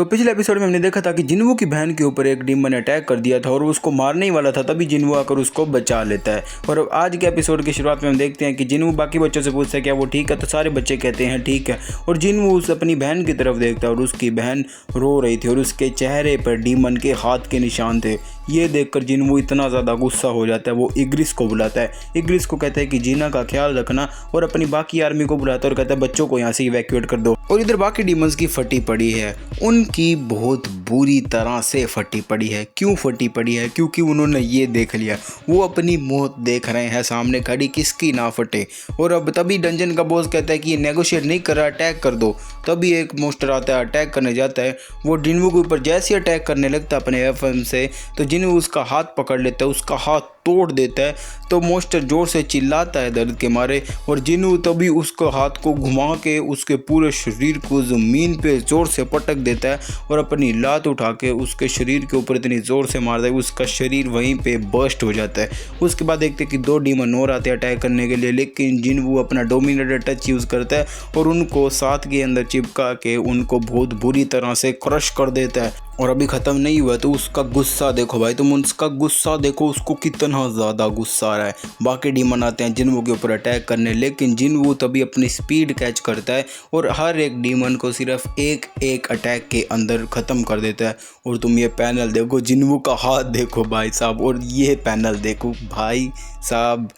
तो पिछले एपिसोड में हमने देखा था कि जिन्वू की बहन के ऊपर एक डीमन अटैक कर दिया था और वो उसको मारने ही वाला था, तभी जिन्वू आकर उसको बचा लेता है। और अब आज के एपिसोड की शुरुआत में हम देखते हैं कि जिन्वू बाकी बच्चों से पूछता है क्या वो ठीक है, तो सारे बच्चे कहते हैं ठीक है। और जिन्वू उस अपनी बहन की तरफ देखता है और उसकी बहन रो रही थी और उसके चेहरे पर डीमन के हाथ के निशान थे। ये देखकर जिन्वू इतना ज़्यादा गुस्सा हो जाता है, वो इग्रिस को बुलाता है। इग्रिस को कहता है कि जीना का ख्याल रखना और अपनी बाकी आर्मी को बुलाता है और कहता है बच्चों को यहाँ से इवैक्यूएट कर दो। और इधर बाकी डीमंस की फटी पड़ी है, उनकी बहुत बुरी तरह से फटी पड़ी है। क्यों फटी पड़ी है? क्योंकि उन्होंने ये देख लिया, वो अपनी मौत देख रहे हैं सामने खड़ी, किसकी ना फटे। और अब तभी डंजन का बॉस कहता है कि ये नेगोशिएट नहीं कर रहा, अटैक कर दो। तभी एक मोस्टर आता है, अटैक करने जाता है। वो जिन्वू के ऊपर जैसे अटैक करने लगता है अपने वेपन से, तो जिन्वू उसका हाथ पकड़ लेता है, उसका हाथ तोड़ देता है। तो मोस्टर जोर से चिल्लाता है दर्द के मारे और जिन्वू तभी उसको हाथ को घुमा के उसके पूरे शरीर को ज़मीन पे ज़ोर से पटक देता है और अपनी लात उठा के उसके शरीर के ऊपर इतनी ज़ोर से मारता है उसका शरीर वहीं पे बर्स्ट हो जाता है। उसके बाद देखते हैं कि 2 डीमन और आते हैं अटैक करने के लिए, लेकिन जिन्वू अपना डोमिनेटर टच यूज़ करता है और उनको साथ के अंदर चिपका के उनको बहुत बुरी तरह से क्रश कर देता है। और अभी ख़त्म नहीं हुआ तो उसका गुस्सा देखो भाई, तुम उसका गुस्सा देखो, उसको कितना ज़्यादा गुस्सा आ रहा है। बाकी डीमन आते हैं जिन्वू के ऊपर अटैक करने, लेकिन जिन्वू तभी अपनी स्पीड कैच करता है और हर एक डीमन को सिर्फ एक अटैक के अंदर ख़त्म कर देता है। और तुम ये पैनल देखो, जिन्वू का हाथ देखो भाई साहब, और ये पैनल देखो भाई साहब।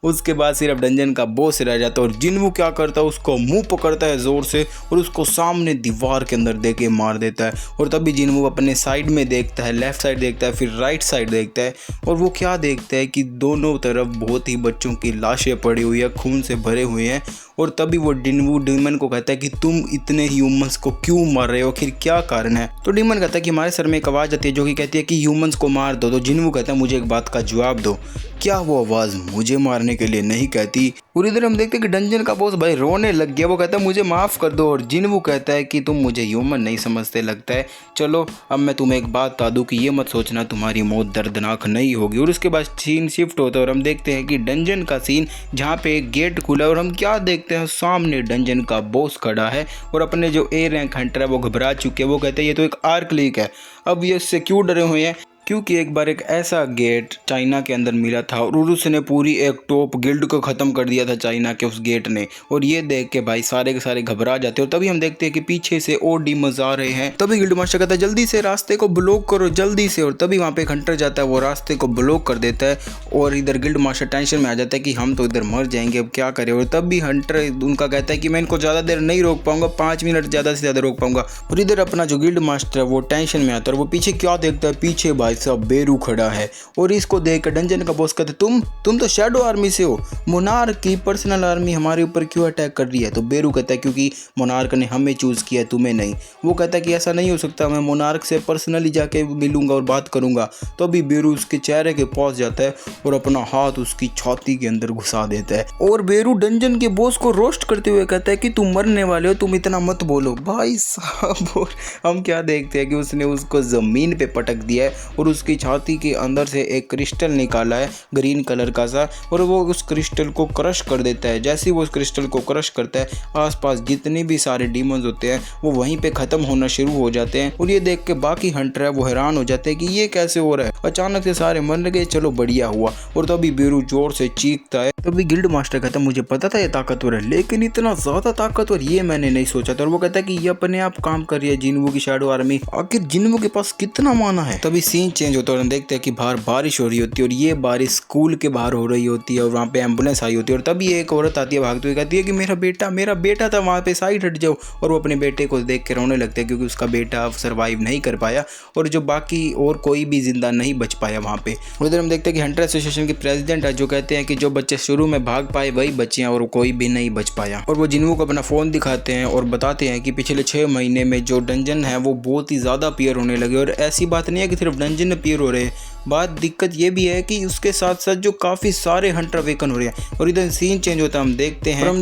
उसके बाद सिर्फ डंजन का बॉस रह जाता है और जिन्वू क्या करता है, उसको मुंह पकड़ता है ज़ोर से और उसको सामने दीवार के अंदर दे के मार देता है। और तभी जिन्वू अपने साइड में देखता है, लेफ़्ट साइड देखता है, फिर राइट साइड देखता है और वो क्या देखता है कि दोनों तरफ बहुत ही बच्चों की लाशें पड़ी हुई है, खून से भरे हुए हैं। और तभी वो जिन्वू डीमन को कहता है कि तुम इतने ह्यूमंस को क्यों मार रहे हो, आखिर क्या कारण है? तो डीमन कहता है कि हमारे सर में एक आवाज़ आती है जो कि कहती है कि ह्यूमंस को मार दो। तो जिन्वू कहता है मुझे एक बात का जवाब दो, क्या वो आवाज़ मुझे मारने के लिए नहीं कहती? और इधर हम देखते हैं कि डंजन का बॉस भाई रोने लग गया, वो कहता है मुझे माफ़ कर दो। और जिन्वू कहता है कि तुम मुझे ह्यूमन नहीं समझते लगता है, चलो अब मैं तुम्हें एक बात बता दूँ कि ये मत सोचना तुम्हारी मौत दर्दनाक नहीं होगी। और उसके बाद सीन शिफ्ट होता है और हम देखते हैं कि डंजन का सीन जहाँ पे एक गेट खुला है और हम क्या देखते हैं, सामने डंजन का बॉस खड़ा है और अपने जो ए रैंक हंटर है वो घबरा चुके हैं। वो कहते हैं ये तो एक आर्क लीक है। अब ये इससे क्यों डरे हुए हैं? क्योंकि एक बार एक ऐसा गेट चाइना के अंदर मिला था और उसने पूरी एक टॉप गिल्ड को ख़त्म कर दिया था चाइना के उस गेट ने। और ये देख के भाई सारे के सारे घबरा जाते हैं। और तभी हम देखते हैं कि पीछे से और डीमंस आ रहे हैं। तभी गिल्ड मास्टर कहता है जल्दी से रास्ते को ब्लॉक करो, जल्दी से। और तभी वहाँ पे एक हंटर जाता है, वो रास्ते को ब्लॉक कर देता है और इधर गिल्ड मास्टर टेंशन में आ जाता है कि हम तो इधर मर जाएंगे, अब क्या करें। और तभी हंटर उनका कहता है कि मैं इनको ज़्यादा देर नहीं रोक पाऊंगा, 5 मिनट ज़्यादा से ज़्यादा रोक पाऊंगा। और इधर अपना जो गिल्ड मास्टर है वो टेंशन में आता है और वो पीछे क्या देखता है, पीछे भाई साहब बेरू खड़ा है। और इसको देख डंजन का बॉस कहता है तुम तो शैडो आर्मी से हो, मोनार्क की पर्सनल आर्मी हमारे ऊपर क्यों अटैक कर रही है? तो बेरू कहता है क्योंकि मोनार्क ने हमें चूज किया है, तुम्हें नहीं। वो कहता है कि ऐसा नहीं हो सकता, मैं मोनार्क से पर्सनली जाके मिलूंगा और बात करूंगा। तो अभी बेरू उसके चेहरे के पास जाता है और अपना हाथ उसकी छाती के अंदर घुसा देता है। और बेरू डंजन के बॉस को रोस्ट करते हुए कहता है कि तुम मरने वाले हो, तुम इतना मत बोलो भाई साहब। और हम क्या देखते हैं कि उसने उसको जमीन पे पटक दिया है और उसकी छाती के अंदर से एक क्रिस्टल निकाला है ग्रीन कलर का सा, और वो उस क्रिस्टल को क्रश कर देता है। जैसे ही वो उस क्रिस्टल को क्रश करता है, आसपास जितने भी सारे डीमंस होते हैं वो वहीं पे ख़त्म होना शुरू हो जाते हैं। और ये देख के बाकी हंटर है वो हैरान हो जाते हैं कि ये कैसे हो रहा है, अचानक से सारे मर गए, चलो बढ़िया हुआ। और तभी बेरू जोर से चीखता है। तभी गिल्ड मास्टर कहता है मुझे पता था ये ताकतवर है, लेकिन इतना ज़्यादा ताकतवर ये मैंने नहीं सोचा था। और वो कहता है कि ये अपने आप काम कर रही है जिन्वू की शैडो आर्मी, आखिर जिन्वू के पास कितना माना है। तभी सीन चेंज होता है और हम देखते हैं कि बाहर बारिश हो रही होती है और ये बारिश स्कूल के बाहर हो रही होती है और वहाँ पे एम्बुलेंस आई होती है। और तभी एक औरत आती है भागते हुए, कहती है कि मेरा बेटा था वहाँ पे, साइड हट जाओ। और वो अपने बेटे को देख के रोने लगते हैं क्योंकि उसका बेटा सर्वाइव नहीं कर पाया और जो बाकी और कोई भी जिंदा नहीं बच पाया वहाँ पे। उधर हम देखते हैं कि हंटर एसोसिएशन के प्रेसिडेंट है जो कहते हैं कि जो बच्चे शुरू में भाग पाए वही बचे हैं और कोई भी नहीं बच पाया। और वो जिन्वू को अपना फ़ोन दिखाते हैं और बताते हैं कि पिछले 6 महीने में जो डंजन है वो बहुत ही ज़्यादा अपीयर होने लगे। और ऐसी बात नहीं है कि सिर्फ डंजन अपीयर हो रहे, बात दिक्कत ये भी है कि उसके साथ साथ जो काफ़ी सारे हंटर अवेकन हो रहे हैं और इधर सीन चेंज होता है। हम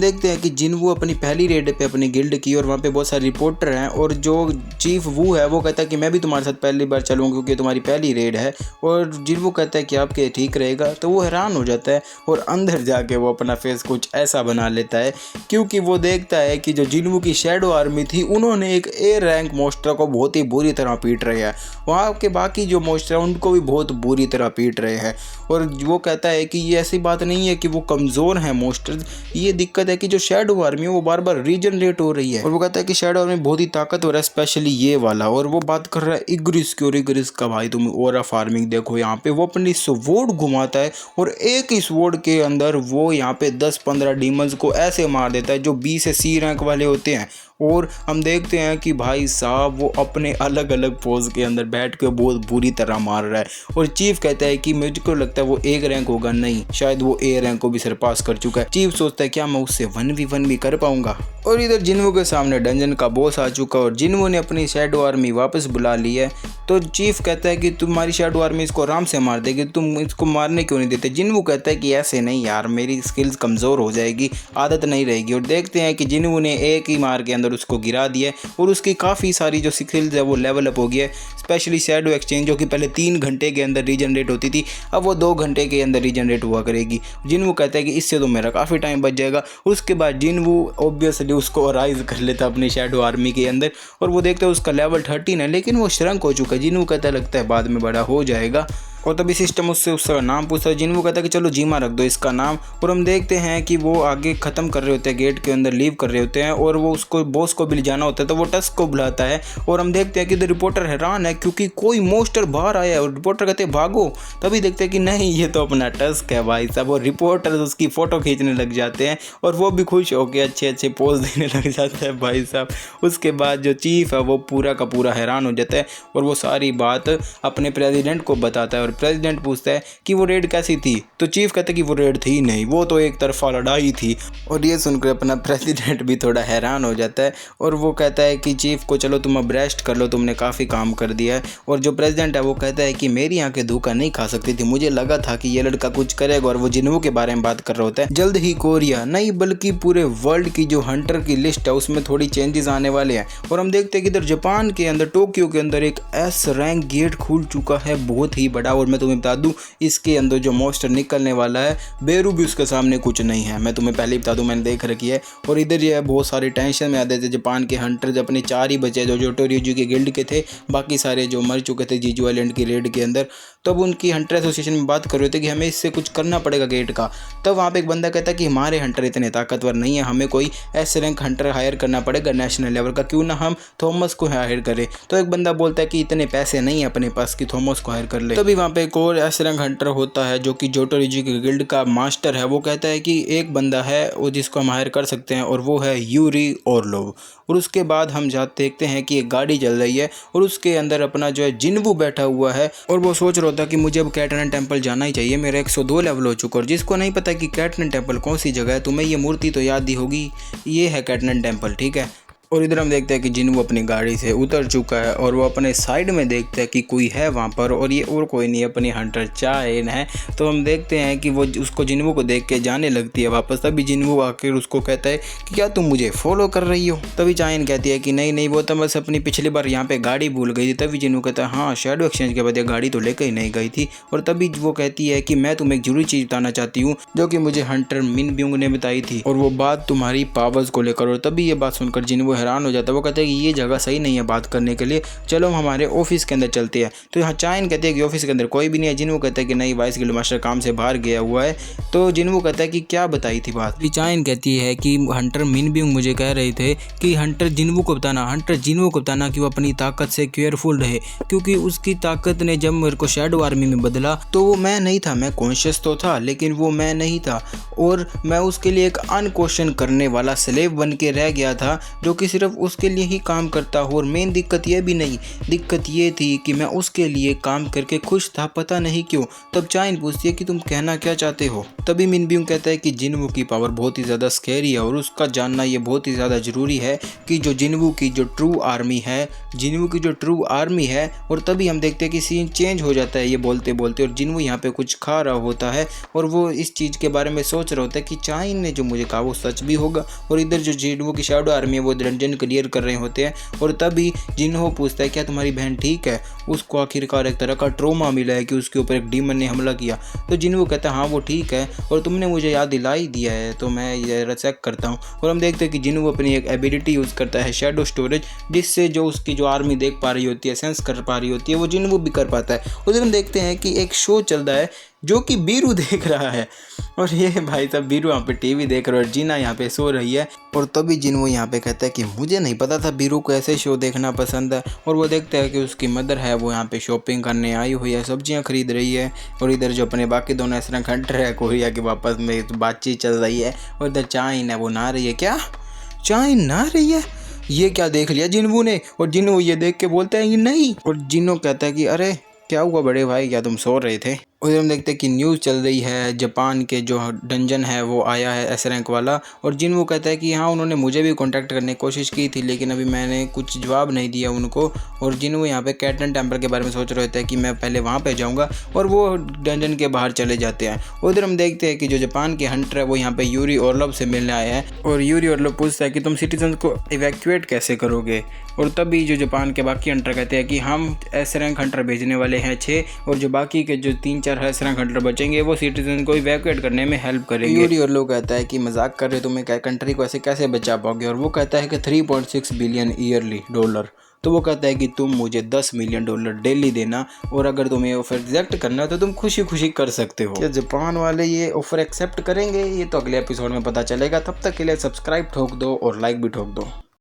देखते हैं कि जिन्वू अपनी पहली रेड पे अपनी गिल्ड की और वहाँ पे बहुत सारे रिपोर्टर हैं और जो चीफ वू है वो कहता है कि मैं भी तुम्हारे साथ पहली बार चलूँगा क्योंकि तुम्हारी पहली रेड है। और जिन्वू कहता है कि आपके ठीक रहेगा, तो वो हैरान हो जाता है और अंदर जाके वो अपना फेस कुछ ऐसा बना लेता है क्योंकि वो देखता है कि जो जिन्वू की शैडो आर्मी थी उन्होंने एक ए रैंक मोस्टर को बहुत ही बुरी तरह पीट रहे हैं। वहाँ के बाकी जो मोस्टर हैं उनको भी बहुत बुरी तरह पीट रहे हैं और वो कहता है कि ये ऐसी बात नहीं है कि वो कमज़ोर हैं मोस्टर, ये दिक्कत है कि जो शैडो आर्मी है वो बार बार रीजनरेट हो रही है। और वो कहता है कि शैडो आर्मी बहुत ही ताकतवर है, स्पेशली ये वाला। और वो बात कर रहा है इग्रिस की, और इग्रिस का भाई तुम ओरा फार्मिंग देखो, यहाँ पे वो अपनी स्वॉर्ड घुमाता है और एक ही स्वॉर्ड के अंदर वो यहाँ पे 10-15 डीमंस को ऐसे मार देता है जो बी से सी रैंक वाले होते हैं। और हम देखते हैं कि भाई साहब वो अपने अलग अलग पोज के अंदर बैठ के बहुत बुरी तरह मार रहा है। और चीफ कहता है कि मुझको लगता है वो एक रैंक होगा, नहीं शायद वो ए रैंक को भी सरपास कर चुका है। चीफ सोचता है क्या मैं उससे 1v1 भी कर पाऊंगा। और इधर जिन्वू के सामने डंजन का बॉस आ चुका और जिन्वू ने अपनी शैडो आर्मी वापस बुला ली है। तो चीफ कहता है कि तुम्हारी शैडो आर्मी इसको आराम से मार देगी, तुम इसको मारने क्यों नहीं देते। जिन्वू कहता है कि ऐसे नहीं यार, मेरी स्किल्स कमज़ोर हो जाएगी, आदत नहीं रहेगी। और देखते हैं कि जिन्वू ने एक ही मार के अंदर उसको गिरा दिया और उसकी काफ़ी सारी जो स्किल्स है वो लेवल अप हो गया है। स्पेशली शैडो एक्सचेंज जो कि पहले 3 घंटे के अंदर रीजनरेट होती थी, अब वो 2 घंटे के अंदर रीजनरेट हुआ करेगी। जिन्वू कहता है कि इससे तो मेरा काफ़ी टाइम बच जाएगा। उसके बाद जिन्वू ऑब्वियसली उसको राइज कर लेता अपनी शैडो आर्मी के अंदर और वो देखते हैं उसका लेवल 13 है, लेकिन वो श्रंक हो चुका है। जिन्वू कहता लगता है बाद में बड़ा हो जाएगा। और तभी सिस्टम उससे उसका नाम पूछता है। जिन्वू कहता है कि चलो जीमा रख दो इसका नाम। और हम देखते हैं कि वो आगे ख़त्म कर रहे होते हैं, गेट के अंदर लीव कर रहे होते हैं और वो उसको बॉस को भी ले जाना होता है, तो वो टस्क को बुलाता है। और हम देखते हैं कि इधर रिपोर्टर हैरान है क्योंकि कोई मोस्टर बाहर आया है और रिपोर्टर कहते हैं भागो। तभी देखते हैं कि नहीं ये तो अपना टस्क है भाई साहब। और रिपोर्टर उसकी फ़ोटो खींचने लग जाते हैं और वो भी खुश होकर अच्छे अच्छे पोज देने लग जाता है भाई साहब। उसके बाद जो चीफ है वो पूरा का पूरा हैरान हो जाता है और वो सारी बात अपने प्रेसिडेंट को बताता है। और प्रेसिडेंट पूछता है कि वो रेड कैसी थी, तो चीफ कहता है कि वो रेड थी नहीं, वो तो एक तरफा लड़ाई थी। और ये सुनकर अपना प्रेसिडेंट भी थोड़ा हैरान हो जाता है और वो कहता है कि चीफ को चलो तुम अब रेस्ट कर लो, तुमने काफ़ी काम कर दिया है। और जो प्रेसिडेंट है वो कहता है कि मेरी आंखें धोखा नहीं खा सकती थी, मुझे लगा था कि ये लड़का कुछ करेगा। और वो जिन्वू के बारे में बात कर रहा होता है। जल्द ही कोरिया नहीं बल्कि पूरे वर्ल्ड की जो हंटर की लिस्ट है उसमें थोड़ी चेंजेस आने वाले हैं। और हम देखते हैं कि इधर जापान के अंदर टोक्यो के अंदर एक एस रैंक गेट खुल चुका है बहुत ही बड़ा। और मैं तुम्हें बता दूं इसके अंदर जो मोस्टर निकलने वाला है बेरू भी उसके सामने कुछ नहीं है, मैं तुम्हें पहले ही बता दूं, मैंने देख रखी है। और इधर ये बहुत सारे टेंशन में आते थे जापान के हंटर, अपने 4 ही बचे जो जोटोरियोजी के गिल्ड के थे, बाकी सारे जो मर चुके थे जीजू आइलैंड की रेड के अंदर। तब उनकी हंटर एसोसिएशन में बात कर रहे थे कि हमें इससे कुछ करना पड़ेगा गेट का। तब वहाँ पे एक बंदा कहता है कि हमारे हंटर इतने ताकतवर नहीं है, हमें कोई एस रैंक हंटर हायर करना पड़ेगा नेशनल लेवल का, क्यों ना हम थॉमस को हायर करें। तो एक बंदा बोलता है कि इतने पैसे नहीं है अपने पास कि थॉमस को हायर कर ले। तभी वहाँ पे एक और एस रैंक हंटर होता है जो कि जोटोरियोजी के गिल्ड का मास्टर है। वो कहता है कि एक बंदा है वो जिसको हम हायर कर सकते हैं और वो है यूरी ओरलोव। और उसके बाद हम देखते हैं कि एक गाड़ी चल रही है और उसके अंदर अपना जो है जिन्वू बैठा हुआ है और वो सोच रहा था कि मुझे अब कैटनन टेम्पल जाना ही चाहिए, मेरा 102 लेवल हो चुका। और जिसको नहीं पता कि कैटनन टेम्पल कौन सी जगह है, तुम्हें ये मूर्ति तो याद ही होगी, ये है कैटनन टेम्पल, ठीक है। और इधर हम देखते हैं कि जिन्वू अपनी गाड़ी से उतर चुका है और वो अपने साइड में देखता है कि कोई है वहाँ पर और ये और कोई नहीं अपनी हंटर चाइन है। तो हम देखते हैं कि वो उसको जिन्वू को देख के जाने लगती है वापस। तभी जिन्वू आकर उसको कहता है कि क्या तुम मुझे फॉलो कर रही हो। तभी चाइन कहती है कि नहीं नहीं वो तो बस अपनी पिछली बार यहाँ पे गाड़ी भूल गई थी। तभी जिन्वू कहता है हाँ शैडो एक्सचेंज के बाद ये गाड़ी तो लेकर ही नहीं गई थी। और तभी वो कहती है कि मैं तुम्हें एक जरूरी चीज़ बताना चाहती हूँ जो कि मुझे हंटर मिन ब्यूंग ने बताई थी और वो बात तुम्हारी पावर्स को लेकर। और तभी ये बात सुनकर जिन्वू हैरान हो जाता है। वो कहते हैं कि ये जगह सही नहीं है बात करने के लिए, चलो हम हमारे ऑफिस के अंदर चलते हैं। तो यहाँ चाइन कहते हैं कि ऑफिस के अंदर कोई भी नहीं है। जिन्वू कहता है कि नहीं वाइस गिल्ड मास्टर काम से बाहर गया हुआ है। तो जिन्वू कहता है कि क्या बताई थी बात। चाइन कहती है कि हंटर मिन ब्यूंग मुझे कह रहे थे कि हंटर जिन्वू को बताना कि वो अपनी ताकत से केयरफुल रहे, क्योंकि उसकी ताकत ने जब मेरे को शैडो आर्मी में बदला तो वो मैं नहीं था, मैं कॉन्शियस तो था लेकिन वो मैं नहीं था और मैं उसके लिए एक अनक्वेश्चन करने वाला स्लेव बन के रह गया था जो किसी सिर्फ उसके लिए ही काम करता हूँ। और मेन दिक्कत ये भी नहीं, दिक्कत ये थी कि मैं उसके लिए काम करके खुश था, पता नहीं क्यों। तब चाइन पूछती है कि तुम कहना क्या चाहते हो। तभी मिनब्यूंग कहता है कि जिनवू की पावर बहुत ही ज़्यादा स्कैरी है और उसका जानना ये बहुत ही ज़्यादा ज़रूरी है कि जो जिनवू की जो ट्रू आर्मी है, जिनवू की जो ट्रू आर्मी है। और तभी हम देखते हैं कि सीन चेंज हो जाता है ये बोलते बोलते, और जिनवू यहाँ पे कुछ खा रहा होता है और वो इस चीज़ के बारे में सोच रहा होता है कि चाइन ने जो मुझे कहा वो सच भी होगा। और इधर जो जिनवू की शैडो आर्मी है वो डंजन क्लियर कर रहे होते हैं। और तभी जिनहो पूछता है क्या तुम्हारी बहन ठीक है। उसको आखिरकार एक तरह का ट्रोमा मिला है कि उसके ऊपर एक डीमन ने हमला किया। तो जिनवू कहता है हाँ वो ठीक है और तुमने मुझे याद दिला ही दिया है तो मैं ये चेक करता हूँ। और हम देखते हैं कि जिनवू अपनी एक एबिलिटी यूज़ करता है शैडो स्टोरेज, जिससे जो उसकी जो आर्मी देख पा रही होती है, सेंस कर पा रही होती है, वो जिनवू भी कर पाता है। उधर हम देखते हैं कि एक शो चल रहा है जो कि बीरू देख रहा है। और ये भाई साहब बीरू यहाँ पे टीवी देख रहा है और जीना यहाँ पे सो रही है। और तभी जिनवू यहाँ पे कहता है कि मुझे नहीं पता था बीरू को ऐसे शो देखना पसंद है। और वो देखता है कि उसकी मदर है वो यहाँ पे शॉपिंग करने आई हुई है, सब्जियाँ खरीद रही है। और इधर जो अपने बाकी दोनों इस तरह खंड रहे कोरिया के वापस में बातचीत चल रही है। और इधर चाइन है वो नहा रही है। क्या चाइन नहा रही है? ये क्या देख लिया जिनवू ने? और जिनवू ये देख के बोलता है कि नहीं। और जिन्नो कहता है कि अरे क्या हुआ बड़े भाई, क्या तुम सो रहे थे? उधर हम देखते हैं कि न्यूज़ चल रही है, जापान के जो डंजन है वो आया है एस रैंक वाला। और जिनवू कहता है कि हाँ उन्होंने मुझे भी कांटेक्ट करने की कोशिश की थी लेकिन अभी मैंने कुछ जवाब नहीं दिया उनको। और जिनवू यहाँ पे कैटन टेम्पल के बारे में सोच रहे होते हैं कि मैं पहले वहाँ पे जाऊँगा, और वो डंजन के बाहर चले जाते हैं। उधर हम देखते हैं कि जो जापान के हंटर है वो यहाँ पे यूरी ओर्लोव से मिलने आए हैं। और यूरी ओर्लोव पूछता है कि तुम सिटीजन को इवैक्यूएट कैसे करोगे। और तभी जो जापान के बाकी हंटर कहते हैं कि हम एस रैंक हंटर भेजने वाले हैं 6, और जो बाकी के जो 3-4 एस रैंक हंटर बचेंगे वो सिटीजन को इवैक्यूएट करने में हेल्प करेंगे। यूरी और लोग कहता है कि मजाक कर रहे हो, तुम्हें क्या कंट्री को ऐसे कैसे बचा पाओगे। और वो कहता है कि 3.6 बिलियन ईयरली डॉलर। तो वो कहता है कि तुम मुझे $10 मिलियन डेली देना, और अगर तुम्हें ऑफर रिजेक्ट करना है तो तुम खुशी खुशी कर सकते हो। क्या जापान वाले ये ऑफर एक्सेप्ट करेंगे? ये तो अगले एपिसोड में पता चलेगा। तब तक के लिए सब्सक्राइब ठोक दो और लाइक भी ठोक दो।